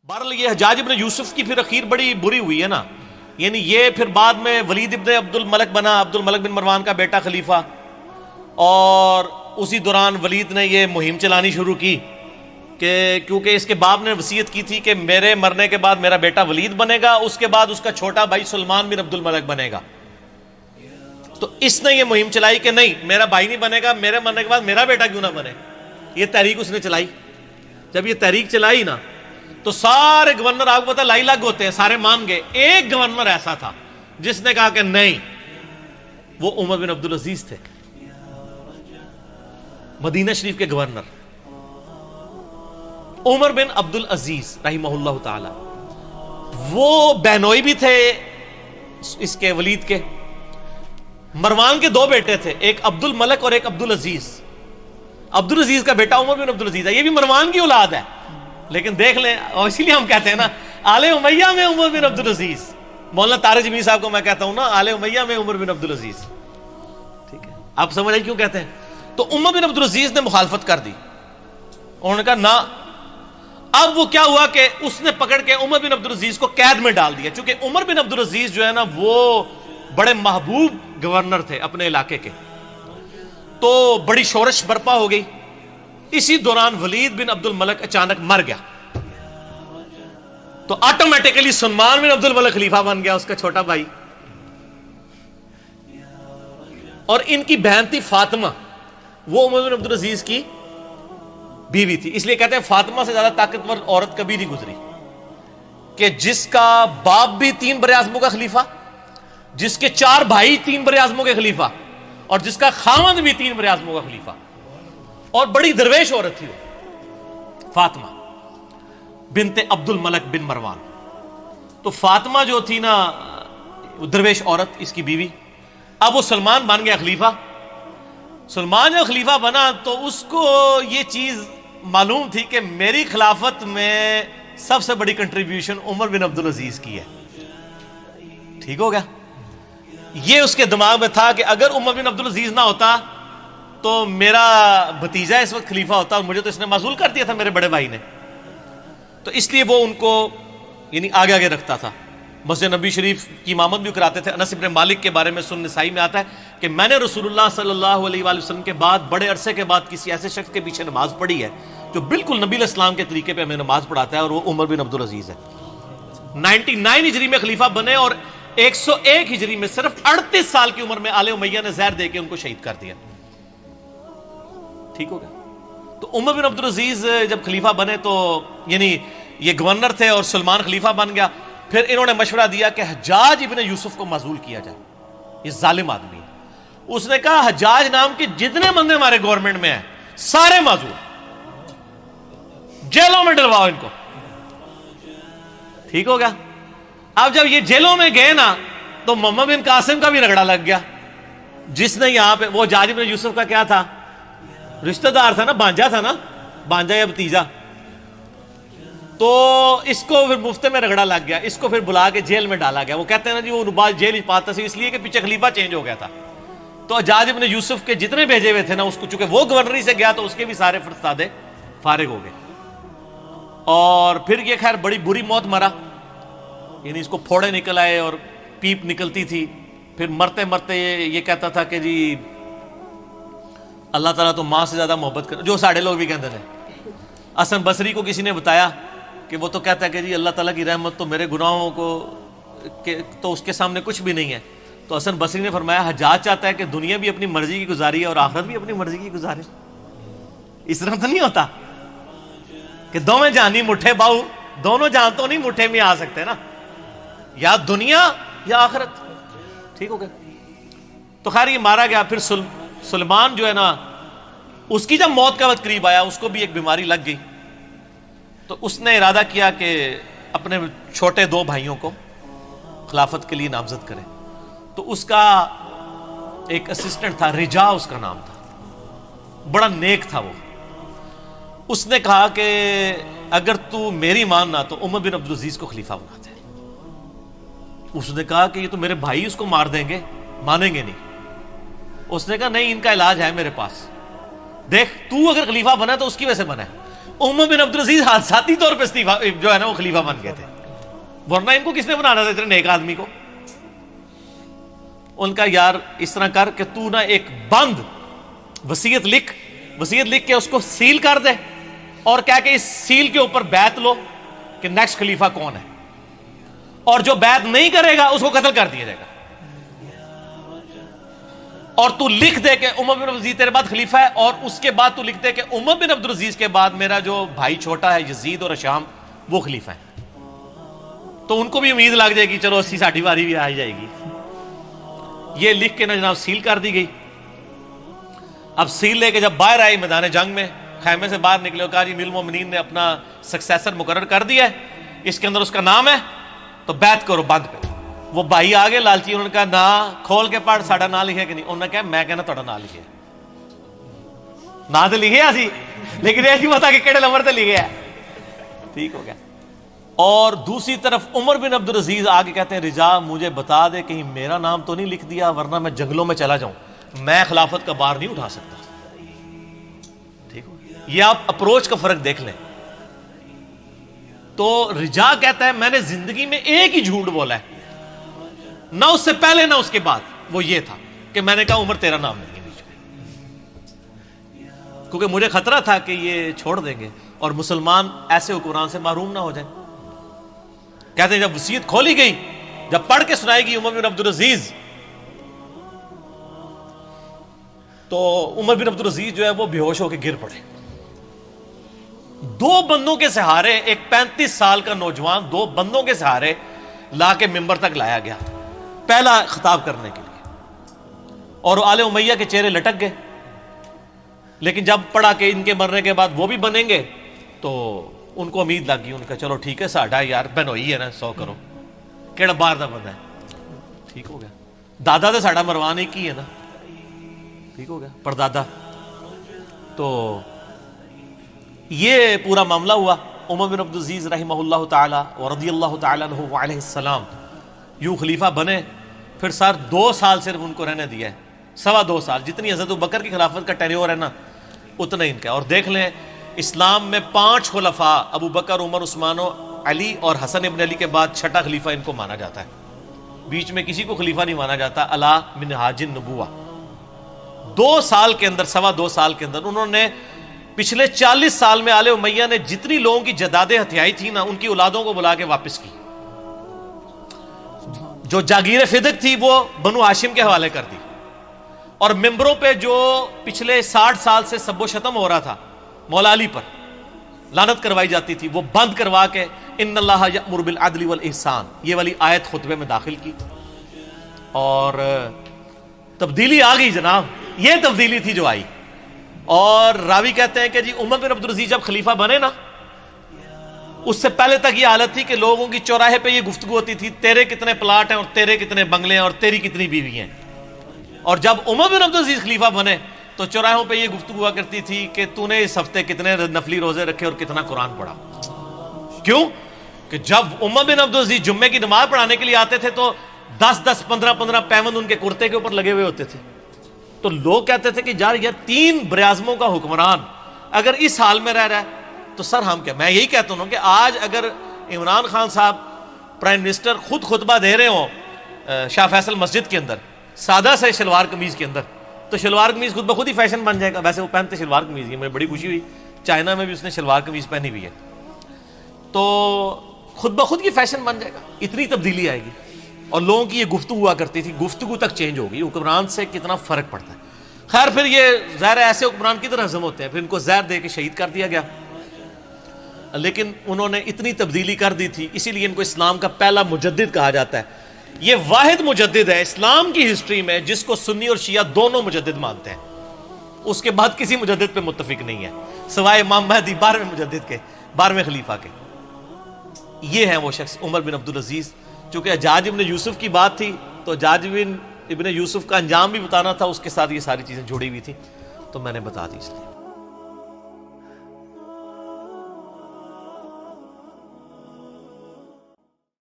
بہرحال یہ حجاج ابن یوسف کی پھر اخیر بڑی بری ہوئی ہے نا، یعنی یہ پھر بعد میں ولید ابن عبد الملک بنا، عبد الملک بن مروان کا بیٹا خلیفہ، اور اسی دوران ولید نے یہ مہم چلانی شروع کی کہ کیونکہ اس کے باپ نے وصیت کی تھی کہ میرے مرنے کے بعد میرا بیٹا ولید بنے گا، اس کے بعد اس کا چھوٹا بھائی سلمان بن عبد الملک بنے گا۔ تو اس نے یہ مہم چلائی کہ نہیں، میرا بھائی نہیں بنے گا، میرے مرنے کے بعد میرا بیٹا کیوں نہ بنے۔ یہ تحریک اس نے چلائی۔ جب یہ تحریک چلائی نا تو سارے گورنر، آپ کو پتا لائی لگ ہوتے ہیں، سارے مان گئے۔ ایک گورنر ایسا تھا جس نے کہا کہ نہیں، وہ عمر بن عبدالعزیز تھے، مدینہ شریف کے گورنر عمر بن عبدالعزیز رحمہ اللہ تعالی۔ وہ بہنوئی بھی تھے اس کے ولید کے۔ مروان کے دو بیٹے تھے، ایک عبد الملک اور ایک عبدالعزیز۔ عبدالعزیز کا بیٹا عمر بن عبدالعزیز ہے، یہ بھی مروان کی اولاد ہے، لیکن دیکھ لیں، اور اسی لیے ہم کہتے ہیں نا آل امیہ میں عمر بن عبدالعزیز۔ مولانا طارق جمیل صاحب کو میں کہتا ہوں نا آل امیہ میں عمر بن عبدالعزیز، ٹھیک ہے؟ آپ سمجھ آئی کیوں کہتے ہیں؟ تو عمر بن عبدالعزیز نے مخالفت کر دی، انہوں نے کہا نہ۔ اب وہ کیا ہوا کہ اس نے پکڑ کے عمر بن عبدالعزیز کو قید میں ڈال دیا، چونکہ عمر بن عبدالعزیز جو ہے نا وہ بڑے محبوب گورنر تھے اپنے علاقے کے، تو بڑی شورش برپا ہو گئی۔ اسی دوران ولید بن عبد الملک اچانک مر گیا، تو آٹومیٹیکلی سلمان بن عبد الملک خلیفہ بن گیا، اس کا چھوٹا بھائی۔ اور ان کی بہن تھی فاطمہ، وہ عمر بن عبدالعزیز کی بیوی تھی۔ اس لیے کہتے ہیں فاطمہ سے زیادہ طاقتور عورت کبھی نہیں گزری، کہ جس کا باپ بھی 3 براعظموں کا خلیفہ، جس کے 4 بھائی 3 براعظموں کے خلیفہ، اور جس کا خاوند بھی 3 براعظموں کا خلیفہ، اور بڑی درویش عورت تھی وہ فاطمہ بنت عبد الملک بن مروان۔ تو فاطمہ جو تھی نا درویش عورت، اس کی بیوی، اب وہ سلمان بن گیا خلیفہ۔ سلمان جب خلیفہ بنا تو اس کو یہ چیز معلوم تھی کہ میری خلافت میں سب سے بڑی کنٹریبیوشن عمر بن عبدالعزیز کی ہے، ٹھیک ہو گیا؟ یہ اس کے دماغ میں تھا کہ اگر عمر بن عبدالعزیز نہ ہوتا تو میرا بھتیجا اس وقت خلیفہ ہوتا، اور مجھے تو اس نے معزول کر دیا تھا میرے بڑے بھائی نے۔ تو اس لیے وہ ان کو یعنی آگے آگے رکھتا تھا۔ مسجد نبی شریف کی امامت بھی کراتے تھے۔ انس بن مالک کے بارے میں سنن نسائی میں آتا ہے کہ میں نے رسول اللہ صلی اللہ علیہ وآلہ وسلم کے بعد بڑے عرصے کے بعد کسی ایسے شخص کے پیچھے نماز پڑھی ہے جو بالکل نبی علیہ السلام کے طریقے پہ ہمیں نماز پڑھاتا ہے، اور وہ عمر بن عبدالعزیز ہے۔ 99 ہجری میں خلیفہ بنے، اور 101 ہجری میں صرف 38 سال کی عمر میں آل امیہ نے زہر دے کے ان کو شہید کر دیا، ٹھیک ہو گیا؟ تو عمر بن عبدالعزیز جب خلیفہ بنے تو یعنی یہ گورنر تھے اور سلمان خلیفہ بن گیا۔ پھر انہوں نے مشورہ دیا کہ حجاج ابن یوسف کو معزول کیا جائے، یہ ظالم آدمی ہے۔ اس نے کہا حجاج نام کے جتنے بندے ہمارے گورنمنٹ میں ہیں سارے معزول، جیلوں میں ڈلواؤ ان کو، ٹھیک ہو گیا؟ اب جب یہ جیلوں میں گئے نا تو محمد بن قاسم کا بھی رگڑا لگ گیا، جس نے یہاں پہ، وہ حجاج ابن یوسف کا کیا تھا؟ رشتہ دار تھا نا، بانجا تھا نا، بانجا یا بھتیجا۔ تو اس کو پھر مفتے میں رگڑا لگ گیا، اس کو پھر بلا کے جیل میں ڈالا گیا۔ وہ کہتے ہیں نا جی وہ نباز جیل پاتا سی، اس لیے کہ پیچھے خلیفہ چینج ہو گیا تھا۔ تو حجاج ابن یوسف کے جتنے بھیجے ہوئے تھے نا، اس کو چونکہ وہ گورنری سے گیا تو اس کے بھی سارے فرستادے فارغ ہو گئے، اور پھر یہ خیر بڑی بری موت مرا، یعنی اس کو پھوڑے نکل آئے اور پیپ نکلتی تھی۔ پھر مرتے مرتے یہ کہتا تھا کہ جی اللہ تعالیٰ تو ماں سے زیادہ محبت کر، جو ساڑھے لوگ بھی کہتے ہیں۔ حسن بصری کو کسی نے بتایا کہ وہ تو کہتا ہے کہ جی اللہ تعالیٰ کی رحمت تو میرے گناہوں کو تو اس کے سامنے کچھ بھی نہیں ہے۔ تو حسن بصری نے فرمایا حجاج چاہتا ہے کہ دنیا بھی اپنی مرضی کی گزاری ہے اور آخرت بھی اپنی مرضی کی گزارے، اس طرح تو نہیں ہوتا کہ دونوں جہانی مٹھے باؤ، دونوں جہاں تو نہیں مٹھے میں آ سکتے نا، یا دنیا یا آخرت، ٹھیک ہو گیا؟ تو خیر یہ مارا گیا۔ پھر سلمان جو ہے نا، اس کی جب موت کا وقت قریب آیا، اس کو بھی ایک بیماری لگ گئی، تو اس نے ارادہ کیا کہ اپنے چھوٹے 2 بھائیوں کو خلافت کے لیے نامزد کرے۔ تو اس کا ایک اسسٹنٹ تھا، رجا اس کا نام تھا، بڑا نیک تھا وہ۔ اس نے کہا کہ اگر تو میری ماننا تو عمر بن عبدالعزیز کو خلیفہ بنا دے۔ اس نے کہا کہ یہ تو میرے بھائی اس کو مار دیں گے، مانیں گے نہیں۔ اس نے کہا نہیں، ان کا علاج ہے میرے پاس، دیکھ تو اگر خلیفہ بنا تو اس کی وجہ سے بنا ہے۔ عمر بن عبدالعزیز حادثاتی طور پہ جو ہے نا وہ خلیفہ بن گئے تھے، ورنہ ان کو کس نے بنانا تھا اتنے نیک آدمی کو؟ ان کا یار اس طرح کر کہ تو نا ایک بند وصیت لکھ کے اس کو سیل کر دے، اور کہہ کہ اس سیل کے اوپر بیعت لو کہ نیکسٹ خلیفہ کون ہے، اور جو بیعت نہیں کرے گا اس کو قتل کر دیا جائے گا، اور تو لکھ دے کہ عمر بن عبدالعزیز تیرے بعد خلیفہ ہے، اور اس کے بعد تو لکھ دے کہ عمر بن عبدالعزیز کے بعد میرا جو بھائی چھوٹا ہے یزید اور ہشام وہ خلیفہ ہے۔ تو ان کو بھی امید لگ جائے گی چلو اسی ساٹھی باری بھی آ جائے گی۔ یہ لکھ کے نا جناب سیل کر دی گئی۔ اب سیل لے کے جب باہر آئی میدان جنگ میں، خیمے سے باہر نکلے اور کہا جی امیر المومنین نے اپنا سکسیسر مقرر کر دیا ہے، اس کے اندر اس کا نام ہے، تو بیعت کرو بند پہ۔ وہ بھائی آگے لالچی، انہوں نے کہا نا کھول کے پڑھ ساڑا نام لکھے کہ نہیں؟ انہوں نے کہا میں کہنا تھوڑا نام لکھے، نام تو لکھے سی لیکن یہ نہیں پتا کہ کہڑے نمبر تے لکھے ہے۔ ٹھیک ہو گیا۔ اور دوسری طرف عمر بن عبدالعزیز آگے کہتے ہیں رجا مجھے بتا دے کہیں میرا نام تو نہیں لکھ دیا، ورنہ میں جنگلوں میں چلا جاؤں، میں خلافت کا بار نہیں اٹھا سکتا۔ ٹھیک ہو، یہ آپ اپروچ کا فرق دیکھ لیں۔ تو رجا کہتا ہے میں نے زندگی میں ایک ہی جھوٹ بولا ہے، نہ اس سے پہلے نہ اس کے بعد، وہ یہ تھا کہ میں نے کہا عمر تیرا نام نہیں ہے بیچ میں، کیونکہ مجھے خطرہ تھا کہ یہ چھوڑ دیں گے اور مسلمان ایسے حکمران سے محروم نہ ہو جائیں۔ کہتے ہیں جب وصیت کھولی گئی، جب پڑھ کے سنائی گئی عمر بن عبدالعزیز، تو عمر بن عبدالعزیز جو ہے وہ بے ہوش ہو کے گر پڑے۔ دو بندوں کے سہارے، ایک 35 سال کا نوجوان 2 بندوں کے سہارے لا کے ممبر تک لایا گیا پہلا خطاب کرنے کے لیے، اور آل امیہ کے چہرے لٹک گئے۔ لیکن جب پڑھا کہ ان کے مرنے کے بعد وہ بھی بنیں گے تو ان کو امید لگ گئی، ان کا چلو ٹھیک ہے ساڈا یار بنوئی ہے نا 100 کرو کیڑا باہر دا بندہ ہے۔ ٹھیک ہو گیا، دادا تو ساڈا مروان ایک ہی ہے نا، ٹھیک ہو گیا، پردادا۔ تو یہ پورا معاملہ ہوا۔ عمر بن عبدالعزیز رحمہ اللہ تعالی ورضی اللہ تعالی عنہ وعلیہ السلام یوں خلیفہ بنے۔ پھر سر 2 سال صرف ان کو رہنے دیا ہے، 2.25 سال، جتنی حضرت ابوبکر کی خلافت کا ٹینیور ہے نا اتنا ان کا۔ اور دیکھ لیں اسلام میں 5 خلفاء ابو بکر، عمر، عثمان و علی اور حسن ابن علی کے بعد 6ٹھا خلیفہ ان کو مانا جاتا ہے، بیچ میں کسی کو خلیفہ نہیں مانا جاتا۔ علی منہاج النبوہ 2 سال کے اندر، 2.25 سال کے اندر انہوں نے پچھلے 40 سال میں آل امیہ نے جتنی لوگوں کی جدادیں ہتھیائی تھی نا ان کی اولادوں کو بلا کے واپس کی۔ جو جاگیر فدق تھی وہ بنو ہاشم کے حوالے کر دی، اور ممبروں پہ جو پچھلے 60 سال سے سب و شتم ہو رہا تھا مولا علی پر، لعنت کروائی جاتی تھی، وہ بند کروا کے ان اللہ یأمر بالعدل والاحسان یہ والی آیت خطبے میں داخل کی، اور تبدیلی آ گئی جناب۔ یہ تبدیلی تھی جو آئی۔ اور راوی کہتے ہیں کہ جی عمر بن عبدالعزیز جب خلیفہ بنے نا، اس سے پہلے تک یہ حالت تھی کہ لوگوں کی چوراہے پہ یہ گفتگو ہوتی تھی تیرے کتنے پلاٹ ہیں اور تیرے کتنے بنگلے ہیں اور تیری کتنی بیوی ہیں۔ اور جب عمر بن عبدالعزیز خلیفہ بنے تو چوراہوں پہ یہ گفتگو ہوا کرتی تھی کہ تو نے اس ہفتے کتنے نفلی روزے رکھے اور کتنا قرآن پڑھا۔ کیوں کہ جب عمر بن عبدالعزیز جمعے کی نماز پڑھانے کے لیے آتے تھے تو 10 15 پیوند ان کے کرتے کے اوپر لگے ہوئے ہوتے تھے۔ تو لوگ کہتے تھے کہ یار 3 براعظموں کا حکمران اگر اس حال میں رہ رہا ہے تو سر ہم کیا۔ میں یہی کہتا ہوں کہ آج اگر عمران خان صاحب پرائم منسٹر خود خطبہ دے رہے ہوں شاہ فیصل مسجد کے اندر سادہ سے شلوار قمیض کے اندر، تو شلوار قمیض خود بخود ہی فیشن بن جائے گا۔ ویسے وہ پہنتے شلوار قمیض ہی، مجھے بڑی خوشی ہوئی چائنا میں بھی اس نے شلوار قمیض پہنی ہوئی ہے، تو خود بخود یہ فیشن بن جائے گا، اتنی تبدیلی آئے گی۔ اور لوگوں کی یہ گفتگو ہوا کرتی تھی، گفتگو تک چینج ہوگی، حکمران سے کتنا فرق پڑتا ہے۔ خیر پھر یہ ظاہر ایسے حکمران کی طرح ہضم ہوتے ہیں، پھر ان کو زہر دے کے شہید کر دیا گیا، لیکن انہوں نے اتنی تبدیلی کر دی تھی، اسی لیے ان کو اسلام کا پہلا مجدد کہا جاتا ہے۔ یہ واحد مجدد ہے اسلام کی ہسٹری میں جس کو سنی اور شیعہ دونوں مجدد مانتے ہیں، اس کے بعد کسی مجدد پہ متفق نہیں ہے سوائے امام مہدی 12ویں مجدد کے، 12ویں خلیفہ کے۔ یہ ہیں وہ شخص عمر بن عبدالعزیز۔ چونکہ حجاج ابن یوسف کی بات تھی تو حجاج ابن یوسف کا انجام بھی بتانا تھا، اس کے ساتھ یہ ساری چیزیں جڑی ہوئی تھی، تو میں نے بتا دی اس لیے۔